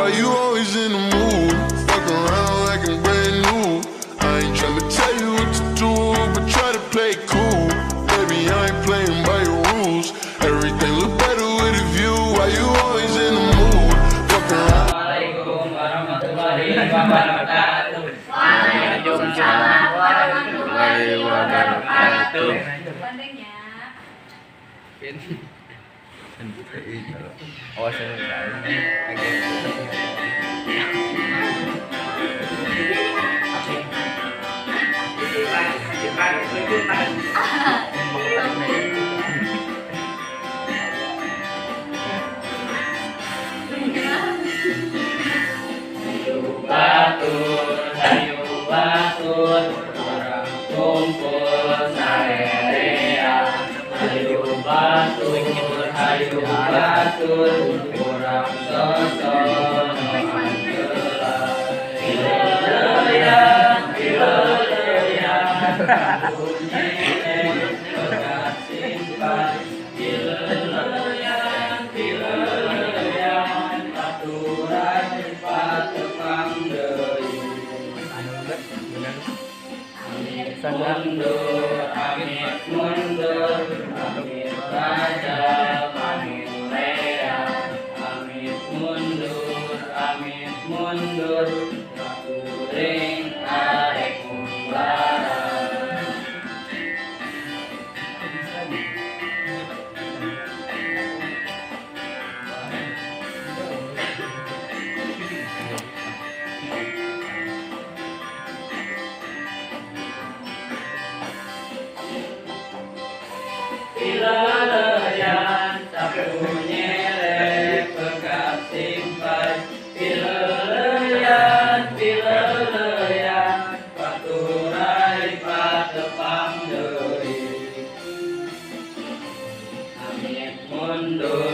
Why you always in the mood? Fuck around like I'm brand new. I ain't tryna tell you what to do, but try to play it cool. Baby, I ain't playing by your rules. Everything look better with a view. Why you always in the mood? Fuck around. Assalamualaikum warahmatullahi wabarakatuh. Waalaikumsalam warahmatullahi wabarakatuh. Bandengnya. Awas ya. Batur, orang kumpul sarerea. Hayu batur, orang sosok Ileleyan, bekas simpan. Ileleyan, baturan patepang deui. Amit mundur, amit raja, amit lea. Amit mundur, baturing arek kumbara. Ileleyan, sapu nyerek, bekas simpan. Ileleyan, baturai patepang deui. Amit mundur.